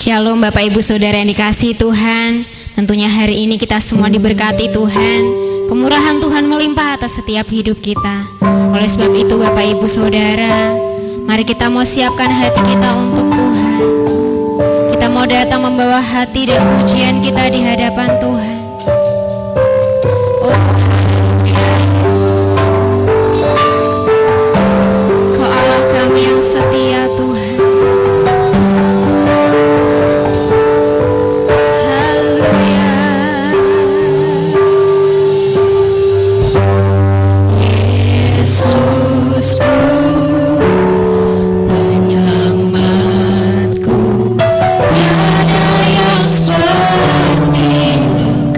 Shalom Bapak Ibu Saudara yang dikasihi Tuhan. Tentunya hari ini kita semua diberkati Tuhan. Kemurahan Tuhan melimpah atas setiap hidup kita. Oleh sebab itu Bapak Ibu Saudara, mari kita mau siapkan hati kita untuk Tuhan. Kita mau datang membawa hati dan pujian kita di hadapan Tuhan. Oh Yesus, Kau Allah kami yang setia Tuhan. Penyelamatku, tiada yang seperti Engkau.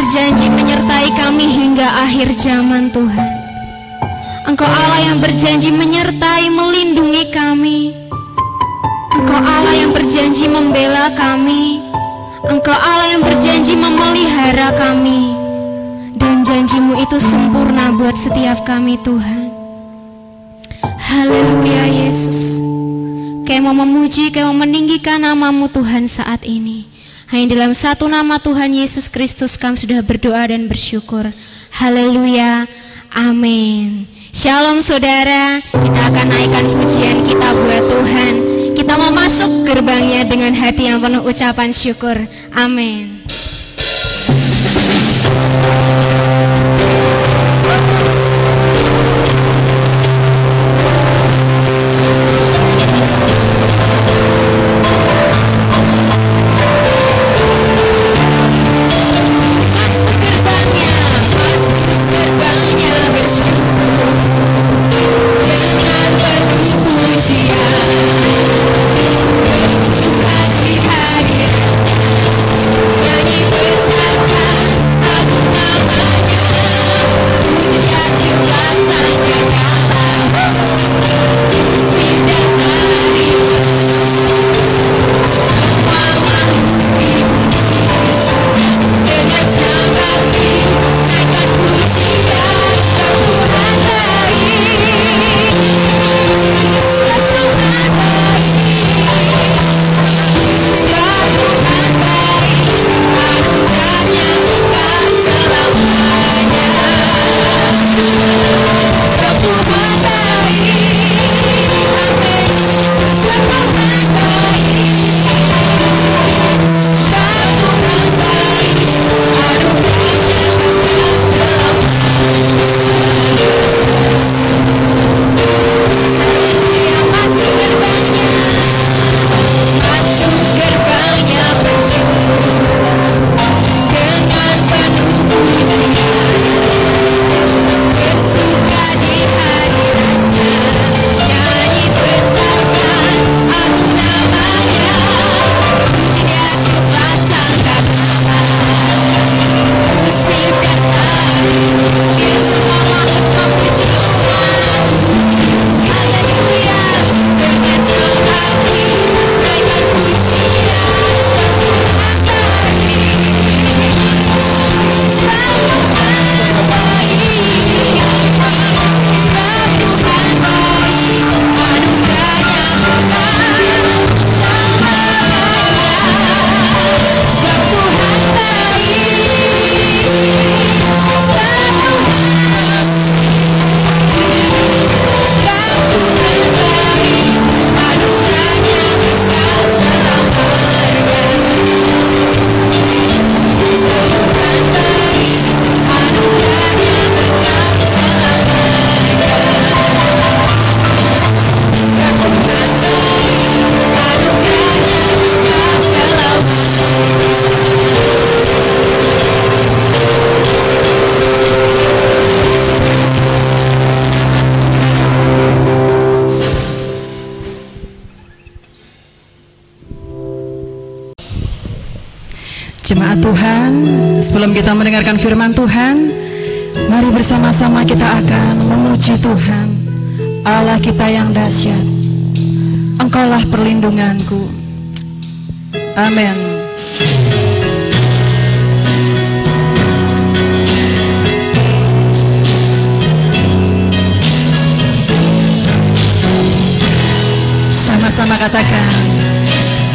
berjanji menyertai kami hingga akhir zaman Tuhan. Engkau Allah yang berjanji menyertai, melindungi kami. Engkau Allah yang berjanji membela kami. Engkau Allah yang berjanji memelihara kami. Dan janjimu itu sempurna buat setiap kami Tuhan. Haleluya Yesus. Kami mau memuji, kami mau meninggikan namamu Tuhan saat ini. Hanya dalam satu nama Tuhan Yesus Kristus kami sudah berdoa dan bersyukur. Haleluya. Amin. Shalom saudara, kita akan naikkan pujian kita buat Tuhan. Kita mau masuk gerbangnya dengan hati yang penuh ucapan syukur. Amin. Jemaat Tuhan, sebelum kita mendengarkan firman Tuhan, mari bersama-sama kita akan memuji Tuhan, Allah kita yang dahsyat. Engkaulah perlindunganku. Amin. Sama-sama katakan,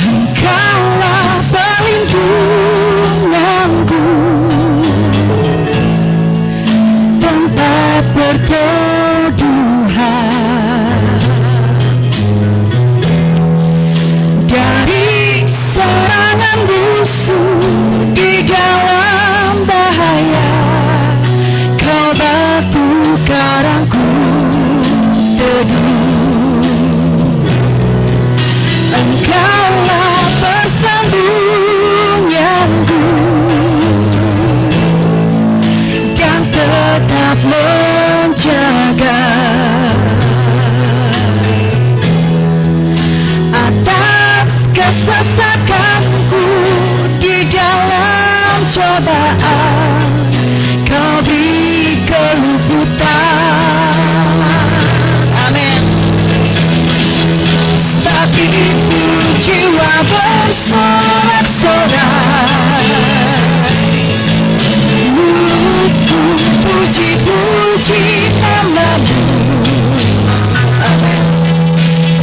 Engkaulah perlindunganku, tempat berteduhan dari serangan musuh di dalam bahaya. Kau batu karangku teduh, Engkaulah persembunyianku dan tetap menjaga atas kesesakanku di dalam cobaan. itu jiwa bersorak-sorai, mulutku puji-puji nama-Mu. Amin.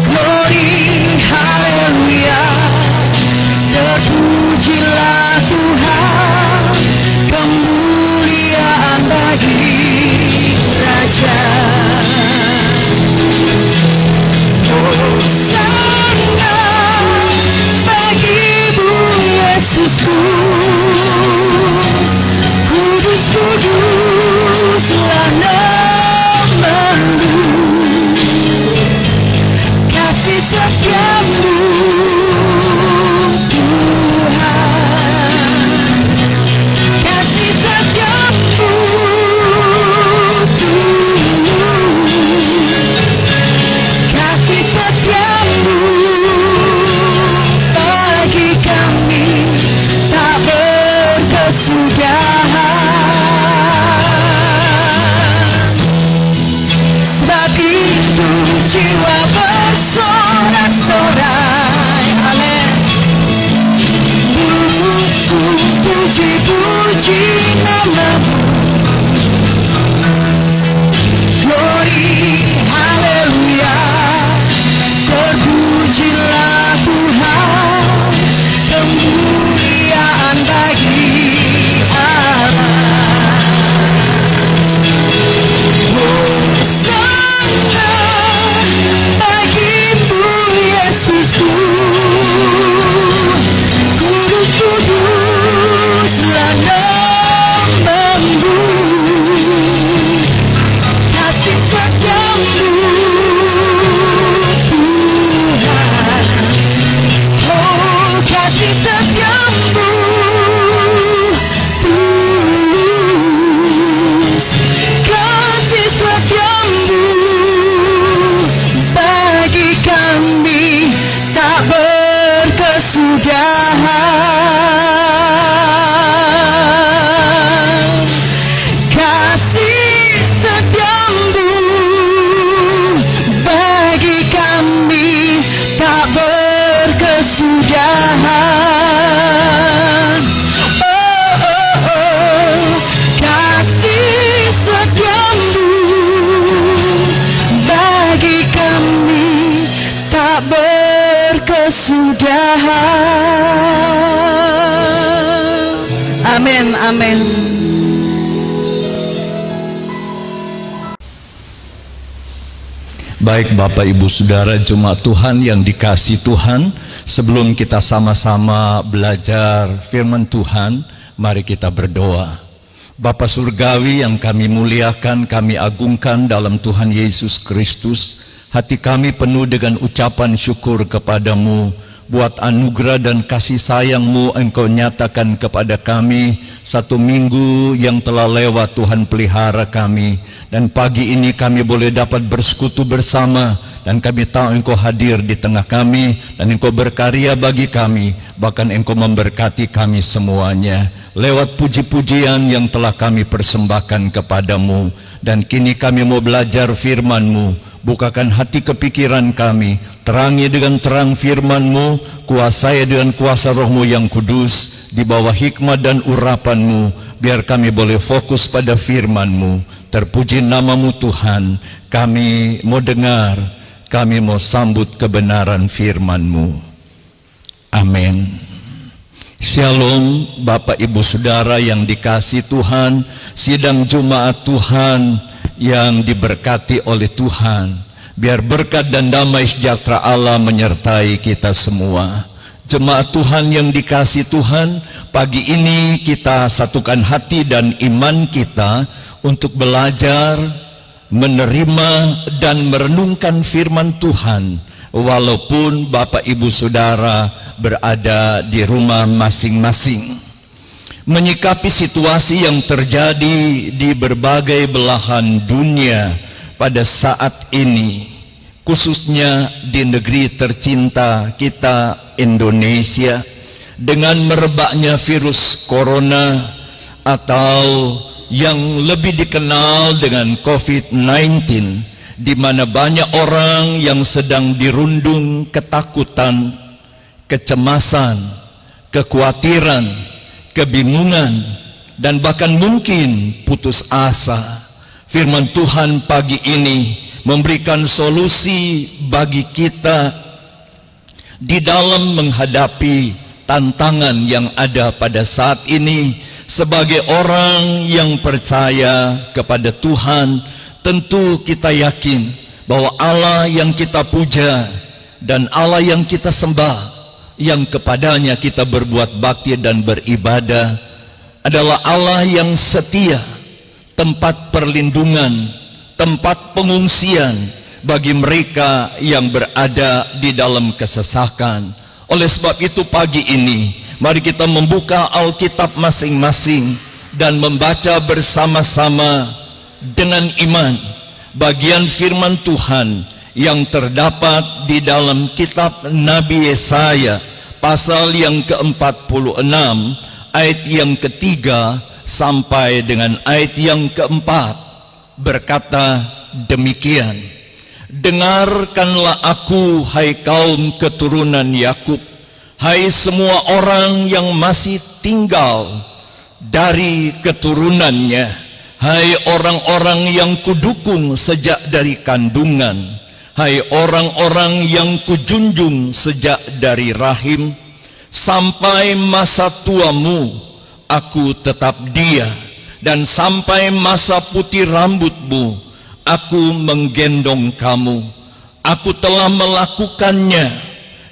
Glory, haleluya, terpujilah Tuhan, kemuliaan bagi Raja. Hosana bagi-Mu Yesusku, kudus kuduslah nama-Mu, kasih setia-Mu Tuhan, kasih setia-Mu tulus, kasih setia-Mu bagi kami tak berkesudahan. Sebab itu jiwa bersorak-sorai, amin. Mulutku puji-puji nama-Mu. Glory, haleluya, terpujilah Tuhan, kemuliaan bagi Allah. Hosana bagi-Mu Yesusku, kudus kuduslah nama-Mu, kasih setia-Mu Tuhan, oh kasih setia-Mu tulus, kasih setia-Mu bagi kami tak berkesudahan. Kasih setia-Mu bagi kami tak berkesudahan. Oh, oh, oh. Kasih setia-Mu bagi kami tak berkesudahan. Amin, amin. Baik Bapak Ibu Saudara jemaat Tuhan yang dikasihi Tuhan, sebelum kita sama-sama belajar firman Tuhan, mari kita berdoa. Bapa Surgawi yang kami muliakan, kami agungkan dalam Tuhan Yesus Kristus, hati kami penuh dengan ucapan syukur kepadamu buat anugerah dan kasih sayang-Mu Engkau nyatakan kepada kami. Satu minggu yang telah lewat Tuhan pelihara kami, dan pagi ini kami boleh dapat bersekutu bersama, dan kami tahu Engkau hadir di tengah kami, dan Engkau berkarya bagi kami, bahkan Engkau memberkati kami semuanya lewat puji-pujian yang telah kami persembahkan kepadamu. Dan kini kami mau belajar firman-Mu. Bukakan hati kepikiran kami, terangi dengan terang firman-Mu, kuasai dengan kuasa Roh-Mu yang kudus, di bawah hikmat dan urapan-Mu, biar kami boleh fokus pada firman-Mu. Terpuji nama-Mu Tuhan, kami mau dengar, kami mau sambut kebenaran firman-Mu. Amin. Shalom Bapak Ibu Saudara yang dikasihi Tuhan, sidang Jumat Tuhan yang diberkati oleh Tuhan. Biar berkat dan damai sejahtera Allah menyertai kita semua. Jemaat Tuhan yang dikasihi Tuhan, pagi ini kita satukan hati dan iman kita untuk belajar, menerima dan merenungkan firman Tuhan, walaupun Bapak Ibu Saudara berada di rumah masing-masing. Menyikapi situasi yang terjadi di berbagai belahan dunia pada saat ini, khususnya di negeri tercinta kita Indonesia, dengan merebaknya virus corona atau yang lebih dikenal dengan COVID-19, di mana banyak orang yang sedang dirundung ketakutan, kecemasan, kekhawatiran, kebingungan, dan bahkan mungkin putus asa. Firman Tuhan pagi ini memberikan solusi bagi kita di dalam menghadapi tantangan yang ada pada saat ini. Sebagai orang yang percaya kepada Tuhan, tentu kita yakin bahwa Allah yang kita puja dan Allah yang kita sembah, yang kepadanya kita berbuat bakti dan beribadah, adalah Allah yang setia, tempat perlindungan, tempat pengungsian bagi mereka yang berada di dalam kesesakan. Oleh sebab itu pagi ini, mari kita membuka Alkitab masing-masing dan membaca bersama-sama dengan iman bagian firman Tuhan yang terdapat di dalam kitab Nabi Yesaya pasal yang ke-46 ayat yang ketiga sampai dengan ayat yang keempat, berkata demikian: dengarkanlah aku, hai kaum keturunan Yakub, hai semua orang yang masih tinggal dari keturunannya, hai orang-orang yang kudukung sejak dari kandungan, hai orang-orang yang kujunjung sejak dari rahim. Sampai masa tuamu aku tetap dia, dan sampai masa putih rambutmu aku menggendong kamu. Aku telah melakukannya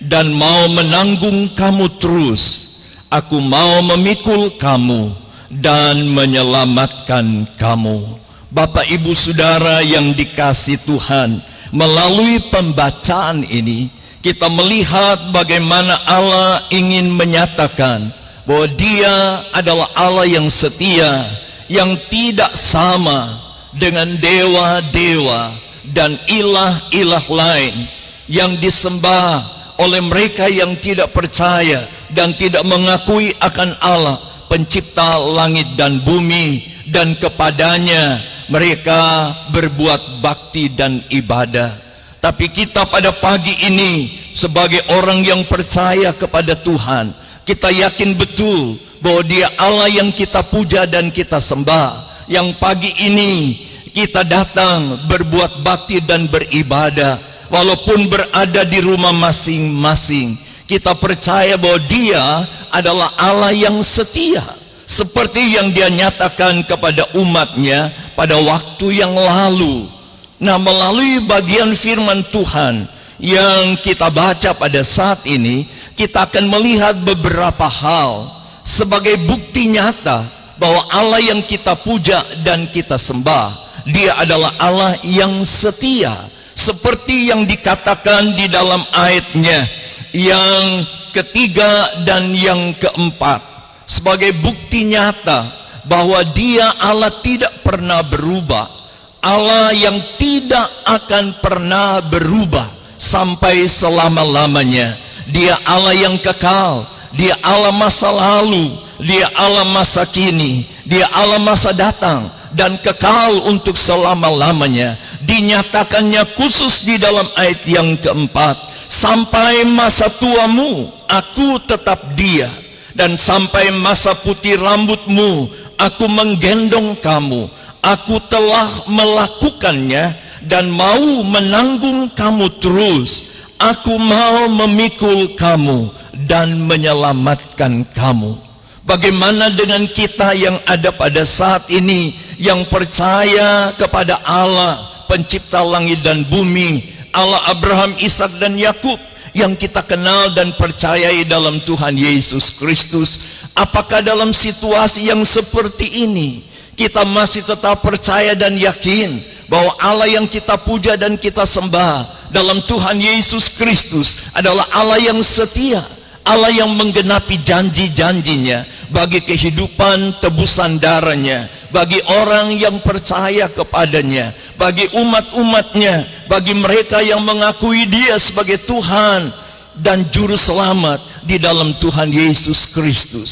dan mau menanggung kamu terus. Aku mau memikul kamu dan menyelamatkan kamu. Bapak, Ibu, Saudara yang dikasihi Tuhan, melalui pembacaan ini kita melihat bagaimana Allah ingin menyatakan bahwa Dia adalah Allah yang setia, yang tidak sama dengan dewa-dewa dan ilah-ilah lain yang disembah oleh mereka yang tidak percaya dan tidak mengakui akan Allah pencipta langit dan bumi, dan kepadanya mereka berbuat bakti dan ibadah. Tapi kita pada pagi ini sebagai orang yang percaya kepada Tuhan, kita yakin betul bahwa Dia Allah yang kita puja dan kita sembah. Yang pagi ini kita datang berbuat bakti dan beribadah, walaupun berada di rumah masing-masing. Kita percaya bahwa Dia adalah Allah yang setia, seperti yang Dia nyatakan kepada umatnya pada waktu yang lalu. Nah, melalui bagian firman Tuhan yang kita baca pada saat ini, kita akan melihat beberapa hal sebagai bukti nyata bahwa Allah yang kita puja dan kita sembah, Dia adalah Allah yang setia, seperti yang dikatakan di dalam ayatnya yang ketiga dan yang keempat, sebagai bukti nyata bahwa Dia Allah tidak pernah berubah, Allah yang tidak akan pernah berubah sampai selama-lamanya. Dia Allah yang kekal, Dia Allah masa lalu, Dia Allah masa kini, Dia Allah masa datang, dan kekal untuk selama-lamanya. Dinyatakannya khusus di dalam ayat yang keempat, sampai masa tuamu aku tetap dia, dan sampai masa putih rambutmu aku menggendong kamu. Aku telah melakukannya dan mau menanggung kamu terus. Aku mau memikul kamu dan menyelamatkan kamu. Bagaimana dengan kita yang ada pada saat ini, yang percaya kepada Allah pencipta langit dan bumi, Allah Abraham, Ishak dan Yakub, yang kita kenal dan percayai dalam Tuhan Yesus Kristus? Apakah dalam situasi yang seperti ini kita masih tetap percaya dan yakin bahwa Allah yang kita puja dan kita sembah dalam Tuhan Yesus Kristus adalah Allah yang setia, Allah yang menggenapi janji-janjinya bagi kehidupan tebusan darahnya, bagi orang yang percaya kepadanya, bagi umat-umatnya, bagi mereka yang mengakui Dia sebagai Tuhan dan Juru Selamat di dalam Tuhan Yesus Kristus.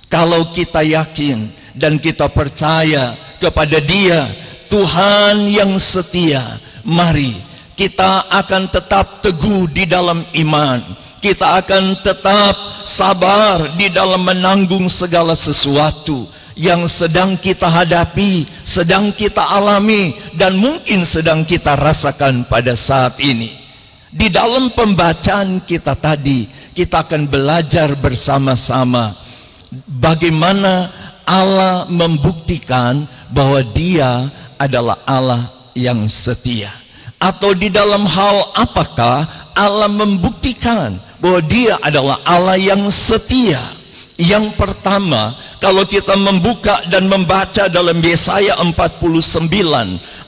Kalau kita yakin dan kita percaya kepada Dia, Tuhan yang setia, mari kita akan tetap teguh di dalam iman. Kita akan tetap sabar di dalam menanggung segala sesuatu yang sedang kita hadapi, sedang kita alami, dan mungkin sedang kita rasakan pada saat ini. Di dalam pembacaan kita tadi, kita akan belajar bersama-sama bagaimana Allah membuktikan bahwa Dia adalah Allah yang setia. Atau di dalam hal apakah Allah membuktikan bahwa Dia adalah Allah yang setia? Yang pertama, kalau kita membuka dan membaca dalam Yesaya 49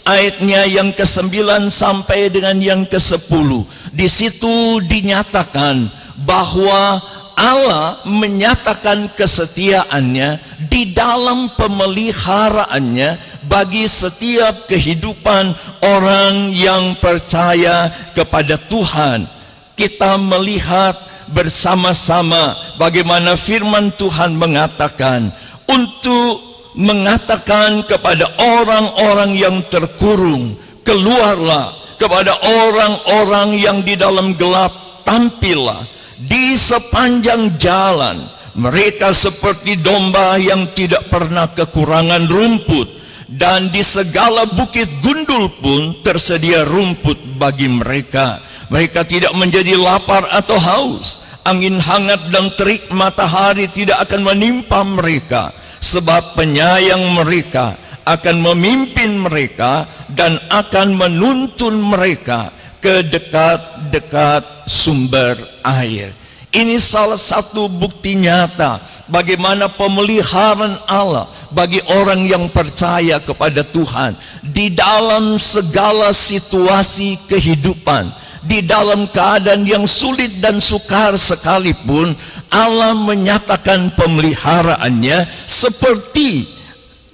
ayatnya yang ke-9 sampai dengan yang ke-10, di situ dinyatakan bahwa Allah menyatakan kesetiaannya di dalam pemeliharaannya bagi setiap kehidupan orang yang percaya kepada Tuhan. Kita melihat bersama-sama bagaimana firman Tuhan mengatakan, untuk mengatakan kepada orang-orang yang terkurung, keluarlah, kepada orang-orang yang di dalam gelap, tampillah. Di sepanjang jalan mereka seperti domba yang tidak pernah kekurangan rumput, dan di segala bukit gundul pun tersedia rumput bagi mereka. Mereka tidak menjadi lapar atau haus. Angin hangat dan terik matahari tidak akan menimpa mereka, sebab penyayang mereka akan memimpin mereka dan akan menuntun mereka ke dekat-dekat sumber air. Ini salah satu bukti nyata bagaimana pemeliharaan Allah bagi orang yang percaya kepada Tuhan di dalam segala situasi kehidupan. Di dalam keadaan yang sulit dan sukar sekalipun, Allah menyatakan pemeliharaannya seperti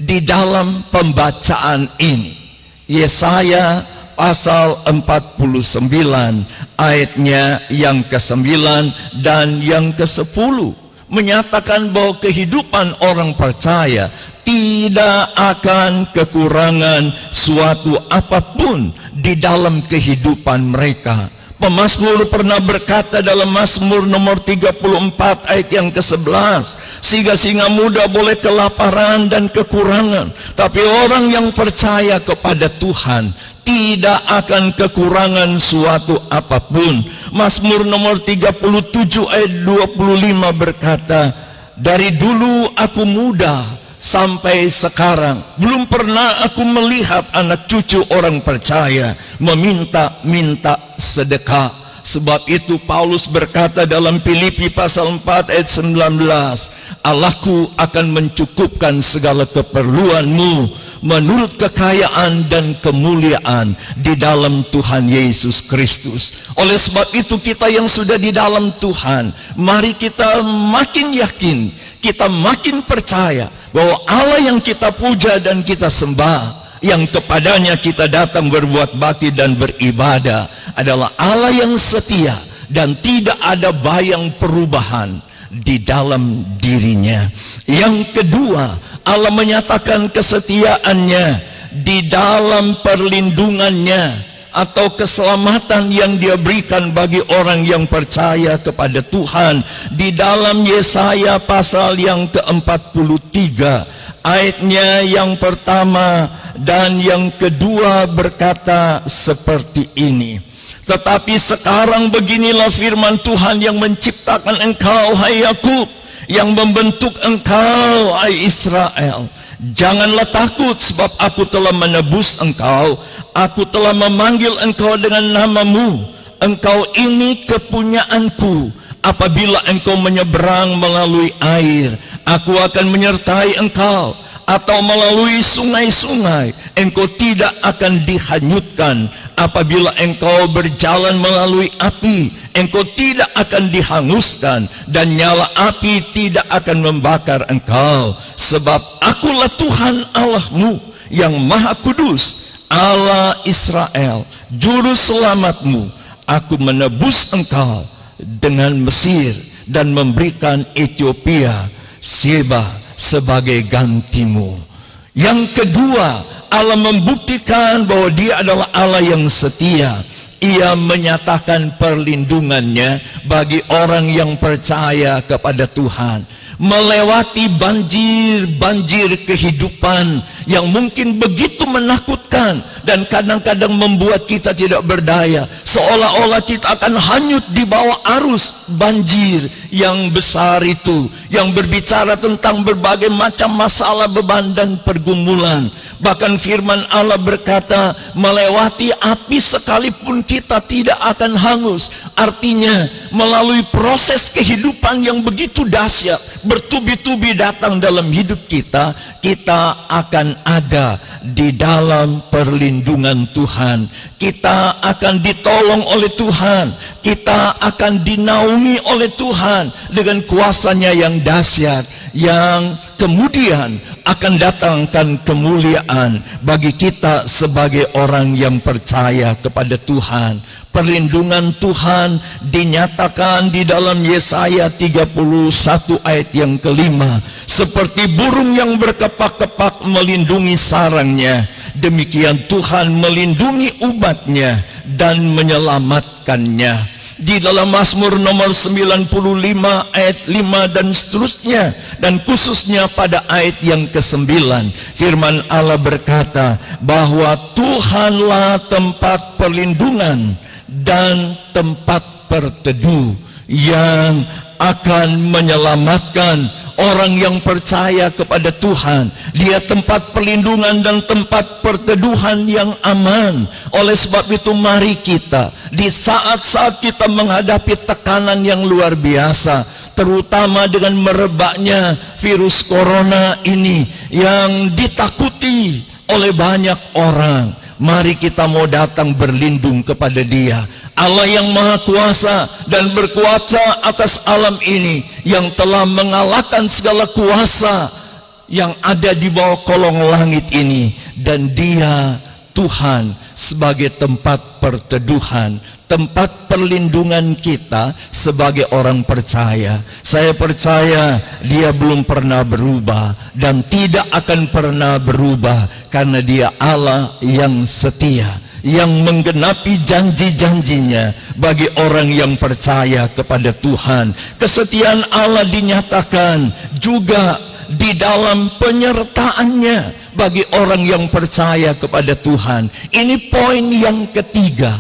di dalam pembacaan ini. Yesaya pasal 49 ayatnya yang ke-9 dan yang ke-10 menyatakan bahwa kehidupan orang percaya tidak akan kekurangan suatu apapun di dalam kehidupan mereka. Pemazmur pernah berkata dalam Mazmur nomor 34 ayat yang ke-11, singa-singa muda boleh kelaparan dan kekurangan, tapi orang yang percaya kepada Tuhan tidak akan kekurangan suatu apapun. Mazmur nomor 37 ayat 25 berkata, dari dulu aku muda sampai sekarang belum pernah aku melihat anak cucu orang percaya meminta-minta sedekah. Sebab itu Paulus berkata dalam Filipi pasal 4 ayat 19, Allahku akan mencukupkan segala keperluanmu menurut kekayaan dan kemuliaan di dalam Tuhan Yesus Kristus. Oleh sebab itu kita yang sudah di dalam Tuhan, mari kita makin yakin, kita makin percaya bahwa Allah yang kita puja dan kita sembah, yang kepadanya kita datang berbuat bakti dan beribadah, adalah Allah yang setia dan tidak ada bayang perubahan di dalam dirinya. Yang kedua, Allah menyatakan kesetiaannya di dalam perlindungannya atau keselamatan yang Dia berikan bagi orang yang percaya kepada Tuhan. Di dalam Yesaya pasal yang ke-43 ayatnya yang pertama dan yang kedua berkata seperti ini, tetapi sekarang beginilah firman Tuhan yang menciptakan engkau, hai Yakub, yang membentuk engkau, hai Israel. Janganlah takut, sebab aku telah menebus engkau, aku telah memanggil engkau dengan namamu. Engkau ini kepunyaanku. Apabila engkau menyeberang melalui air, aku akan menyertai engkau. Atau melalui sungai-sungai, engkau tidak akan dihanyutkan. Apabila engkau berjalan melalui api, engkau tidak akan dihanguskan, dan nyala api tidak akan membakar engkau. Sebab akulah Tuhan Allahmu yang Maha Kudus, Allah Israel, juru selamatmu. Aku menebus engkau dengan Mesir dan memberikan Ethiopia, Seba sebagai gantimu. Yang kedua, Allah membuktikan membuktikan bahwa Dia adalah Allah yang setia. Ia menyatakan perlindungannya bagi orang yang percaya kepada Tuhan, melewati banjir kehidupan yang mungkin begitu menakutkan dan kadang-kadang membuat kita tidak berdaya, seolah-olah kita akan hanyut di bawah arus banjir yang besar itu, yang berbicara tentang berbagai macam masalah, beban dan pergumulan. Bahkan firman Allah berkata, melewati api sekalipun kita tidak akan hangus. Artinya melalui proses kehidupan yang begitu dahsyat, bertubi-tubi datang dalam hidup kita, kita akan ada di dalam perlindungan Tuhan. Kita akan ditolong oleh Tuhan, kita akan dinaungi oleh Tuhan dengan kuasanya yang dahsyat, yang kemudian akan datangkan kemuliaan bagi kita sebagai orang yang percaya kepada Tuhan. Perlindungan Tuhan dinyatakan di dalam Yesaya 31 ayat yang kelima. Seperti burung yang berkepak-kepak melindungi sarangnya, demikian Tuhan melindungi umatnya dan menyelamatkannya. Di dalam Mazmur nomor 95 ayat 5 dan seterusnya, dan khususnya pada ayat yang ke-9, firman Allah berkata bahwa Tuhanlah tempat perlindungan dan tempat berteduh yang akan menyelamatkan orang yang percaya kepada Tuhan. Dia tempat perlindungan dan tempat perteduhan yang aman. Oleh sebab itu mari kita, di saat-saat kita menghadapi tekanan yang luar biasa, terutama dengan merebaknya virus corona ini yang ditakuti oleh banyak orang, mari kita mau datang berlindung kepada Dia, Allah yang Maha Kuasa dan berkuasa atas alam ini, yang telah mengalahkan segala kuasa yang ada di bawah kolong langit ini. Dan Dia Tuhan sebagai tempat perteduhan, tempat perlindungan kita sebagai orang percaya. Saya percaya Dia belum pernah berubah dan tidak akan pernah berubah, karena Dia Allah yang setia, yang menggenapi janji-janjinya bagi orang yang percaya kepada Tuhan. Kesetiaan Allah dinyatakan juga di dalam penyertaannya bagi orang yang percaya kepada Tuhan. Ini poin yang ketiga.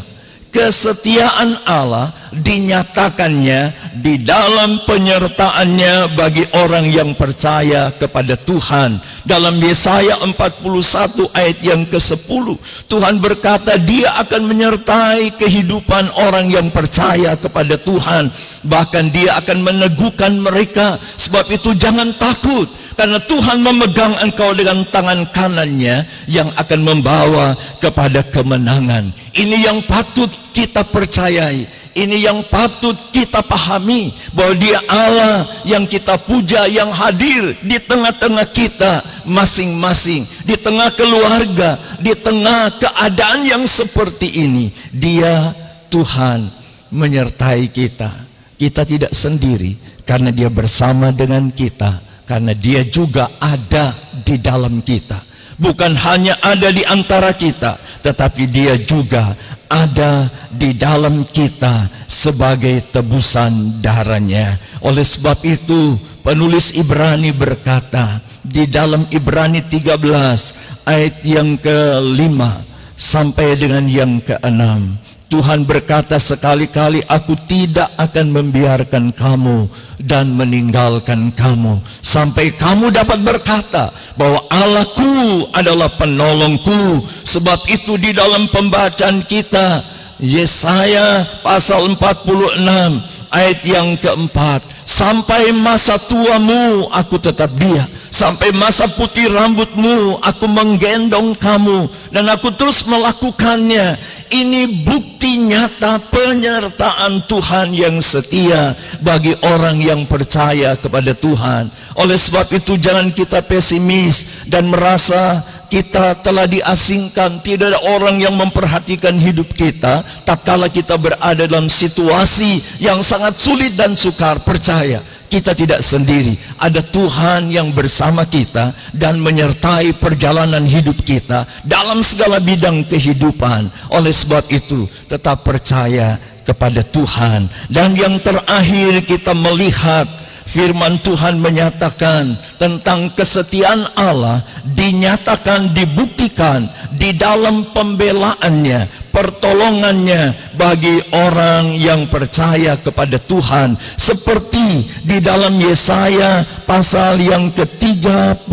Kesetiaan Allah dinyatakannya di dalam penyertaannya bagi orang yang percaya kepada Tuhan. Dalam Yesaya 41 ayat yang ke-10, Tuhan berkata Dia akan menyertai kehidupan orang yang percaya kepada Tuhan. Bahkan Dia akan meneguhkan mereka. Sebab itu jangan takut, karena Tuhan memegang engkau dengan tangan kanannya yang akan membawa kepada kemenangan. Ini yang patut kita percayai, ini yang patut kita pahami, bahwa Dia Allah yang kita puja, yang hadir di tengah-tengah kita masing-masing, di tengah keluarga, di tengah keadaan yang seperti ini. Dia Tuhan menyertai kita. Kita tidak sendiri, karena Dia bersama dengan kita, karena Dia juga ada di dalam kita. Bukan hanya ada di antara kita, tetapi Dia juga ada di dalam kita sebagai tebusan darahnya. Oleh sebab itu penulis Ibrani berkata di dalam Ibrani 13 ayat yang ke-5 sampai dengan yang ke-6, Tuhan berkata, sekali-kali aku tidak akan membiarkan kamu dan meninggalkan kamu sampai kamu dapat berkata bahwa Allahku adalah penolongku. Sebab itu di dalam pembacaan kita Yesaya pasal 46 ayat yang keempat, sampai masa tuamu aku tetap Dia, sampai masa putih rambutmu aku menggendong kamu, dan aku terus melakukannya. Ini bukti nyata penyertaan Tuhan yang setia bagi orang yang percaya kepada Tuhan. Oleh sebab itu jangan kita pesimis dan merasa kita telah diasingkan, tidak ada orang yang memperhatikan hidup kita tatkala kita berada dalam situasi yang sangat sulit dan sukar. Percaya, kita tidak sendiri. Ada Tuhan yang bersama kita dan menyertai perjalanan hidup kita dalam segala bidang kehidupan. Oleh sebab itu, tetap percaya kepada Tuhan. Dan yang terakhir, kita melihat firman Tuhan menyatakan tentang kesetiaan Allah, dinyatakan, dibuktikan di dalam pembelaannya, pertolongannya bagi orang yang percaya kepada Tuhan, seperti di dalam Yesaya pasal yang ke-31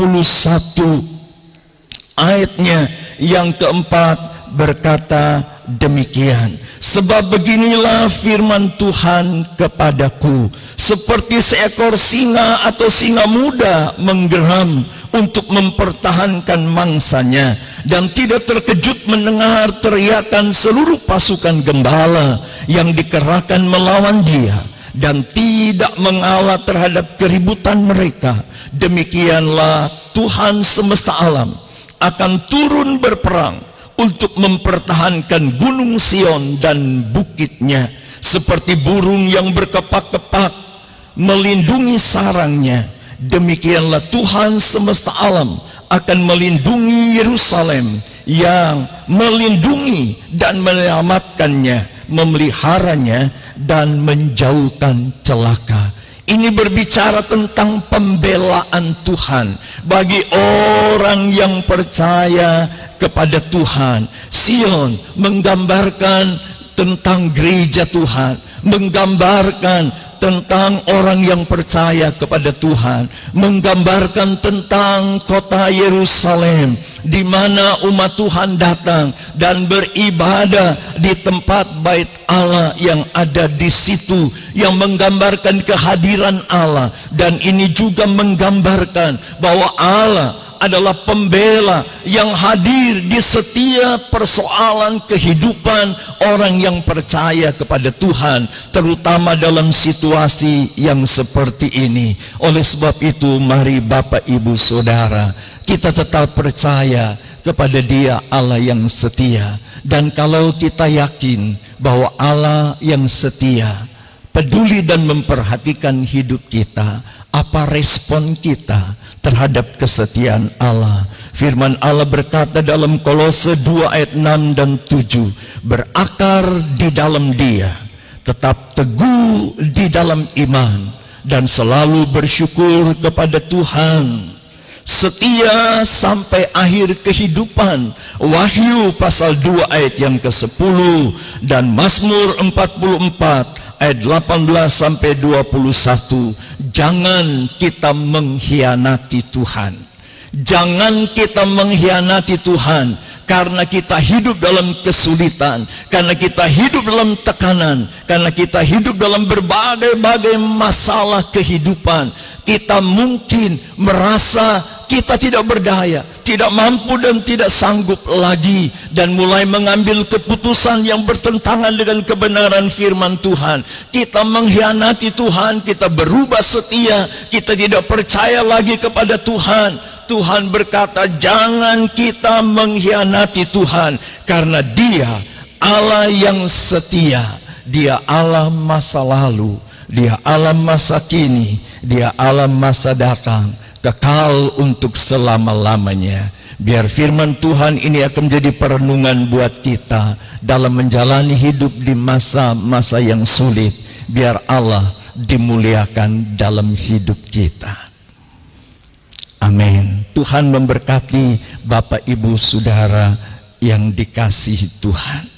ayatnya yang keempat berkata demikian, sebab beginilah firman Tuhan kepadaku, seperti seekor singa atau singa muda menggeram untuk mempertahankan mangsanya, dan tidak terkejut mendengar teriakan seluruh pasukan gembala yang dikerahkan melawan dia, dan tidak mengalah terhadap keributan mereka. Demikianlah Tuhan semesta alam akan turun berperang untuk mempertahankan gunung Sion dan bukitnya, seperti burung yang berkepak-kepak melindungi sarangnya. Demikianlah Tuhan semesta alam akan melindungi Yerusalem, yang melindungi dan menyelamatkannya, memeliharanya dan menjauhkan celaka. Ini berbicara tentang pembelaan Tuhan bagi orang yang percaya kepada Tuhan. Sion menggambarkan tentang gereja Tuhan, menggambarkan tentang orang yang percaya kepada Tuhan, menggambarkan tentang kota Yerusalem, di mana umat Tuhan datang dan beribadah di tempat bait Allah yang ada di situ, yang menggambarkan kehadiran Allah. Dan ini juga menggambarkan bahwa Allah adalah pembela yang hadir di setiap persoalan kehidupan orang yang percaya kepada Tuhan, terutama dalam situasi yang seperti ini. Oleh sebab itu, mari Bapak Ibu Saudara, kita tetap percaya kepada Dia, Allah yang setia. Dan kalau kita yakin bahwa Allah yang setia peduli dan memperhatikan hidup kita, apa respon kita terhadap kesetiaan Allah? Firman Allah berkata dalam Kolose 2 ayat 6 dan 7, berakar di dalam Dia, tetap teguh di dalam iman, dan selalu bersyukur kepada Tuhan, setia sampai akhir kehidupan. Wahyu pasal 2 ayat yang ke-10 dan Mazmur 44 ayat 18 sampai 21. Jangan kita mengkhianati Tuhan. Jangan kita mengkhianati Tuhan karena kita hidup dalam kesulitan, karena kita hidup dalam tekanan, karena kita hidup dalam berbagai-bagai masalah kehidupan. Kita mungkin merasa kita tidak berdaya, tidak mampu dan tidak sanggup lagi, dan mulai mengambil keputusan yang bertentangan dengan kebenaran firman Tuhan. Kita mengkhianati Tuhan, kita berubah setia, kita tidak percaya lagi kepada Tuhan. Tuhan berkata, jangan kita mengkhianati Tuhan, karena Dia Allah yang setia. Dia Allah masa lalu, Dia Allah masa kini, Dia Allah masa datang, kekal untuk selama-lamanya. Biar firman Tuhan ini akan menjadi perenungan buat kita dalam menjalani hidup di masa-masa yang sulit. Biar Allah dimuliakan dalam hidup kita. Amin. Tuhan memberkati Bapak Ibu Saudara yang dikasihi Tuhan.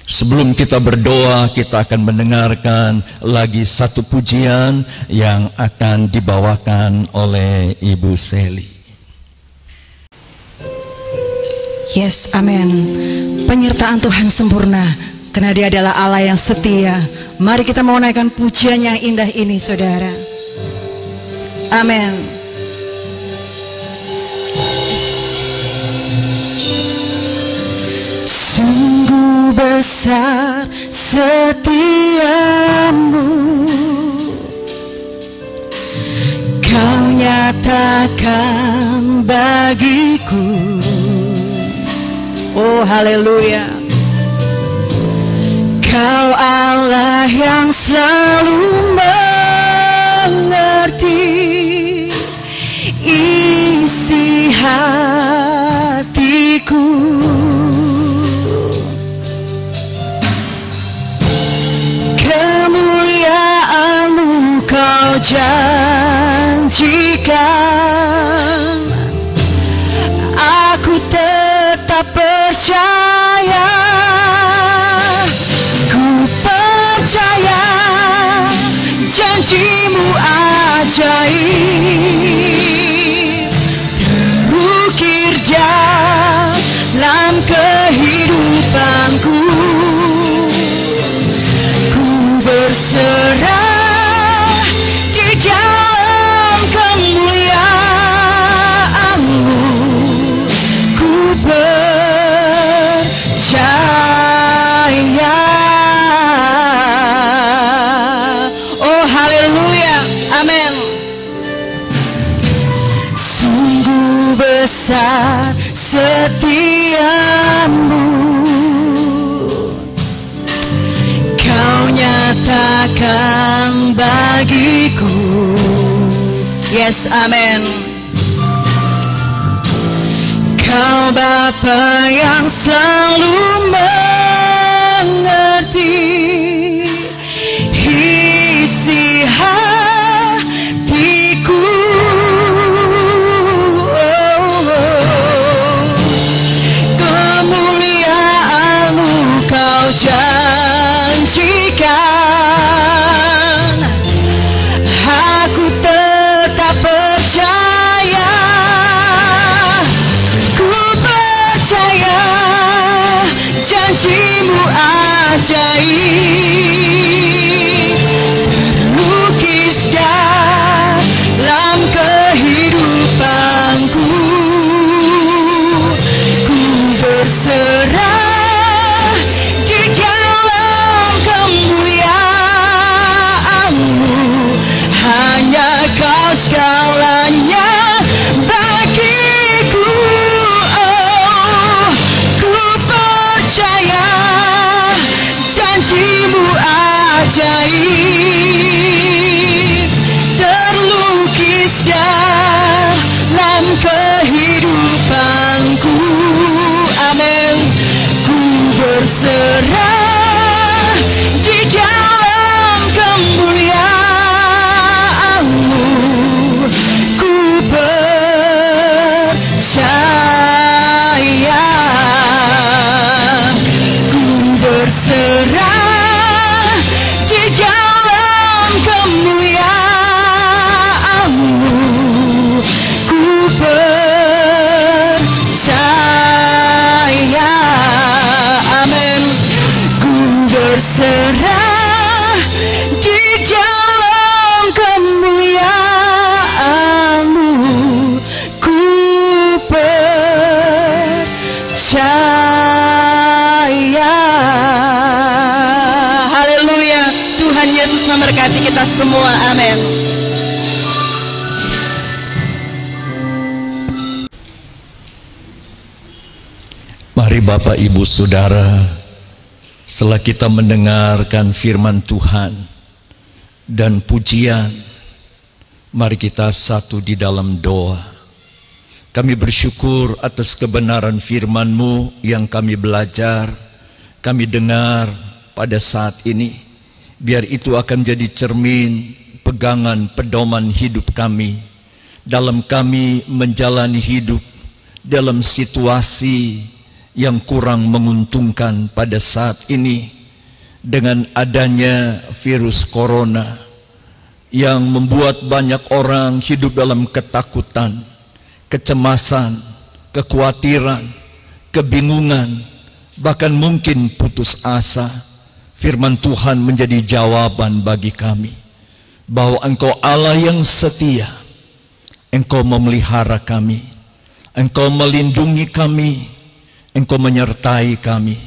Sebelum kita berdoa, kita akan mendengarkan lagi satu pujian yang akan dibawakan oleh Ibu Seli. Yes, amin. Penyertaan Tuhan sempurna, karena Dia adalah Allah yang setia. Mari kita mau naikkan pujian yang indah ini, saudara. Amin. Sungguh besar setiamu, Kau nyatakan bagiku. Oh haleluya. Kau Allah yang selalu mengerti isi hatiku. Kemuliaan-Mu Kau janjikan, aku tetap percaya. Ku percaya janji-Mu ajaib terukir dalam kehidupanku. Ku berserah di dalam kemuliaan-Mu. Ku percaya. Oh haleluya, amin. Sungguh besar setia-Mu, Kau nyatakan bagiku. Yes, amin. Kau Bapa yang selalu mengerti isi hatiku. Kemuliaan-Mu Kau janjikan, aku tetap percaya. Ku percaya janji-Mu ajaib terlukis dalam kehidupanku. Ku berserah di dalam kemuliaan-Mu. Hanya Kau segalanya bagiku. Oh, ku percaya janji-Mu ajaib terlukis dalam kehidupanku. Amin. Ku berserah di dalam kemuliaan-Mu. Ku percaya. Ku berserah di dalam kemuliaan-Mu. Ku percaya. Amin. Ku berserah di dalam kemuliaan-Mu. Ku percaya. Haleluya. Tuhan Yesus memberkati kita semua. Amin. Mari Bapak Ibu Saudara, setelah kita mendengarkan firman Tuhan dan pujian, mari kita satu di dalam doa. Kami bersyukur atas kebenaran firman-Mu yang kami belajar, kami dengar pada saat ini. Biar itu akan jadi cermin, pegangan, pedoman hidup kami, dalam kami menjalani hidup dalam situasi yang kurang menguntungkan pada saat ini, dengan adanya virus corona yang membuat banyak orang hidup dalam ketakutan, kecemasan, kekhawatiran, kebingungan, bahkan mungkin putus asa. Firman Tuhan menjadi jawaban bagi kami bahwa Engkau Allah yang setia, Engkau memelihara kami, Engkau melindungi kami, Engkau menyertai kami,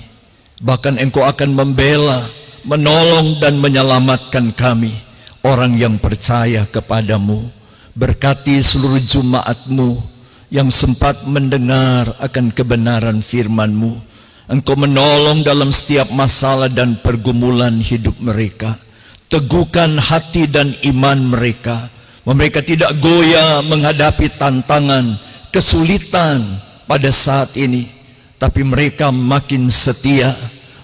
bahkan Engkau akan membela, menolong dan menyelamatkan kami, orang yang percaya kepadamu. Berkati seluruh jemaat-Mu yang sempat mendengar akan kebenaran firman-Mu. Engkau menolong dalam setiap masalah dan pergumulan hidup mereka. Teguhkan hati dan iman mereka. Mereka tidak goyah menghadapi tantangan, kesulitan pada saat ini. Tapi mereka makin setia,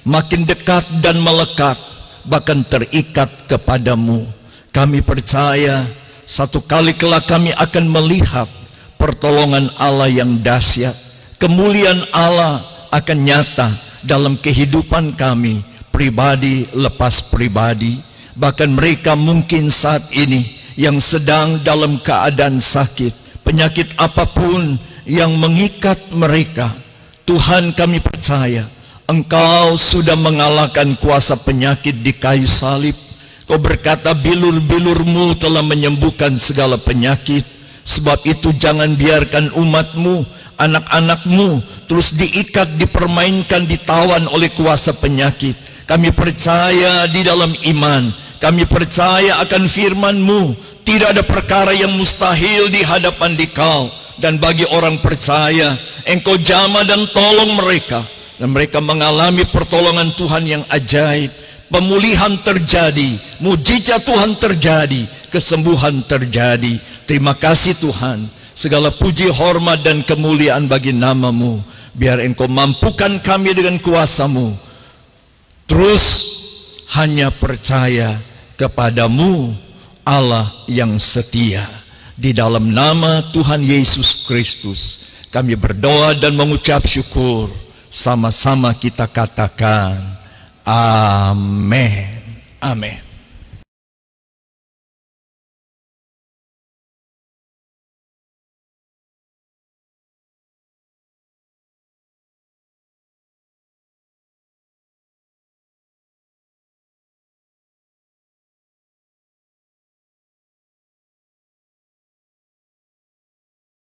makin dekat dan melekat, bahkan terikat kepadamu. Kami percaya satu kali kelak kami akan melihat pertolongan Allah yang dahsyat. Kemuliaan Allah akan nyata dalam kehidupan kami, pribadi lepas pribadi. Bahkan mereka mungkin saat ini yang sedang dalam keadaan sakit, penyakit apapun yang mengikat mereka, Tuhan kami percaya Engkau sudah mengalahkan kuasa penyakit di kayu salib. Kau berkata bilur-bilurmu telah menyembuhkan segala penyakit. Sebab itu jangan biarkan umatmu, anak-anakmu terus diikat, dipermainkan, ditawan oleh kuasa penyakit. Kami percaya di dalam iman, kami percaya akan firman-Mu. Tidak ada perkara yang mustahil di hadapan Dikau. Dan bagi orang percaya, Engkau jamah dan tolong mereka, dan mereka mengalami pertolongan Tuhan yang ajaib. Pemulihan terjadi, mujizat Tuhan terjadi, kesembuhan terjadi. Terima kasih Tuhan. Segala puji, hormat dan kemuliaan bagi nama-Mu. Biar Engkau mampukan kami dengan kuasa-Mu terus hanya percaya kepadamu, Allah yang setia. Di dalam nama Tuhan Yesus Kristus kami berdoa dan mengucap syukur. Sama-sama kita katakan amin. Amin.